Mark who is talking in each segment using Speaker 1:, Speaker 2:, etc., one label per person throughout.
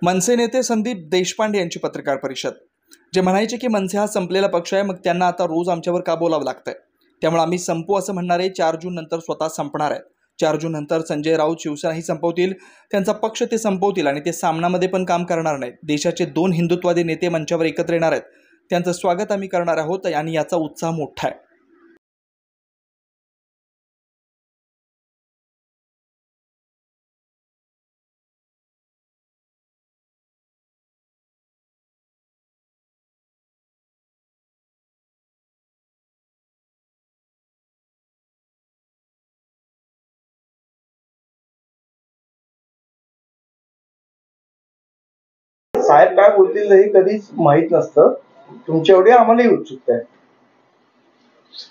Speaker 1: मनसे नेते संदीप देशपांडे यांची पत्रकार परिषद. जे म्हणायचे की मनसे हा संपलेला पक्ष आहे, मग त्यांना आता रोज आमच्यावर का बोलावं लागतंय, त्यामुळे आम्ही संपू असं म्हणणारे 4 जून नंतर स्वतः संपणार आहेत. 4 जून नंतर संजय राऊत शिवसेनाही संपवतील, त्यांचा पक्ष ते संपवतील आणि ते सामनामध्ये पण काम करणार नाहीत. देशाचे 2 हिंदुत्ववादी नेते मंचावर एकत्र येणार आहेत. त्यांचं स्वागत आम्ही करणार आहोत आणि याचा उत्साह मोठा आहे.
Speaker 2: साहेब काय बोलतील हे कधीच माहित नसतं. तुमच्या एवढी आम्हालाही उत्सुकता आहे.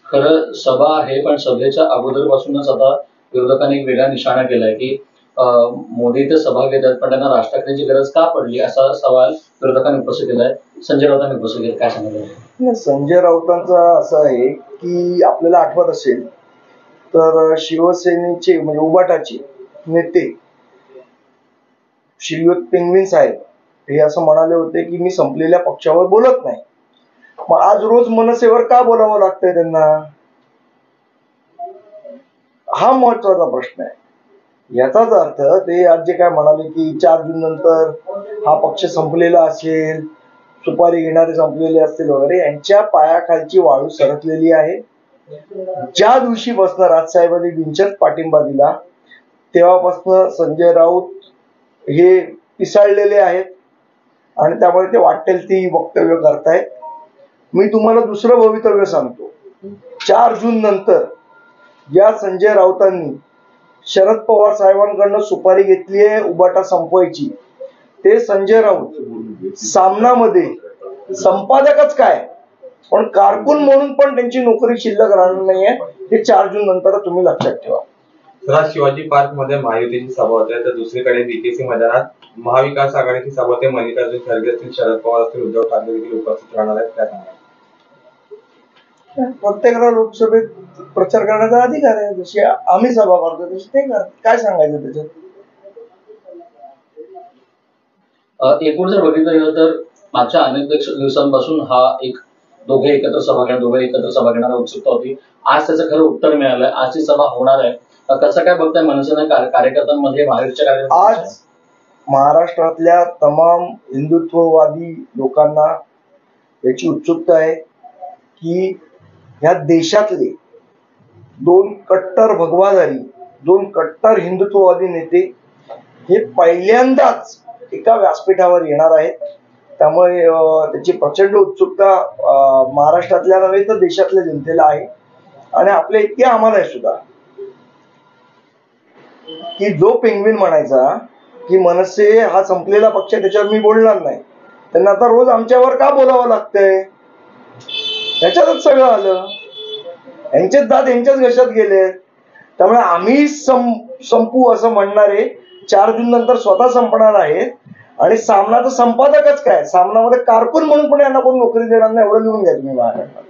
Speaker 3: खरं सभा आहे, पण सभेच्या अगोदरपासूनच आता विरोधकांनी एक वेगळा निशाणा केलाय की मोदी ते सभा घेतात, पण त्यांना राज ठाकरेंची गरज का पडली असा सवाल विरोधकांनी उपस्थित केलाय. संजय राऊतांनी उपस्थित केला. काय सांगितलं?
Speaker 2: संजय राऊतांचा असं आहे की आपल्याला आठवत असेल तर शिवसेनेचे म्हणजे उबाटाचे नेते श्रीयुत पिंगवीन साहेब हे असं म्हणाले होते की मी संपलेल्या पक्षावर बोलत नाही. मग आज रोज मनसेवर का बोलावं लागतंय त्यांना, हा महत्वाचा प्रश्न आहे. याचाच अर्थ ते आज जे काय म्हणाले की 4 जून नंतर हा पक्ष संपलेला असेल, सुपारी घेणारे संपलेले असतील वगैरे, यांच्या पायाखालची वाळू सरकलेली आहे. ज्या दिवशीपासून राजसाहेबांनी बिनशर्त पाठिंबा दिला तेव्हापासून संजय राऊत हे पिसाळलेले आहेत आणि त्यामुळे ते वाटेल ती वक्तव्य करतायत. मी तुम्हाला दुसरं भवितव्य सांगतो. 4 जून नंतर या संजय राऊतांनी शरद पवार साहेबांकडनं सुपारी घेतली आहे उबाटा संपवायची, ते संजय राऊत सामनामध्ये संपादकच काय पण कारकून म्हणून पण त्यांची नोकरी शिल्लक राहणार नाहीये. हे 4 जून नंतर तुम्ही लक्षात ठेवा.
Speaker 4: आज शिवाजी पार्क मध्ये महायुतीची सभा होते, तर दुसरीकडे बीकेसी मैदानात महाविकास आघाडीची सभा होते. मल्लिकार्जुन खरगे असतील, शरद पवार असतील, उद्धव ठाकरे देखील उपस्थित राहणार आहेत. काय सांगा?
Speaker 2: प्रत्येकाला लोकसभेत प्रचार करण्याचा अधिकार आहे. जशी आम्ही सभा करतो तशी ते करतात. काय सांगायचं त्याच्यात?
Speaker 3: एकूण जर बघितलं गेलं तर मागच्या अनेक दिवसांपासून हा एक दोघे एकत्र सभा घेणार उत्सुकता होती. आज त्याचं खरं उत्तर मिळालंय. आजची सभा होणार आहे. कसं काय बघताय मनसेने कार्यकर्त्यांमध्ये
Speaker 2: आज महाराष्ट्रातल्या तमाम हिंदुत्ववादी लोकांना याची उत्सुकता आहे की ह्या देशातले 2 कट्टर भगवाधारी, 2 कट्टर हिंदुत्ववादी नेते हे पहिल्यांदाच एका व्यासपीठावर येणार आहेत. त्यामुळे त्याची प्रचंड उत्सुकता महाराष्ट्रातल्या नव्हे तर देशातल्या जनतेला आहे आणि आपल्या इतके आम्हाला आहे सुद्धा की जो पेंग्विन म्हणायचा की मनसे हा संपलेला पक्ष त्याच्यावर मी बोलणार नाही, त्यांना आता रोज आमच्यावर का बोलावं लागतंय, त्याच्यातच सगळं आलं. यांचेच दात यांच्याच घशात गेले. त्यामुळे आम्ही संपू असं म्हणणारे 4 जून नंतर स्वतः संपणार आहेत आणि सामनाचं संपादकच काय, सामनामध्ये कारकून म्हणून पण यांना कोण नोकरी देणार नाही एवढं लिहून घ्या तुम्ही महाराष्ट्रात.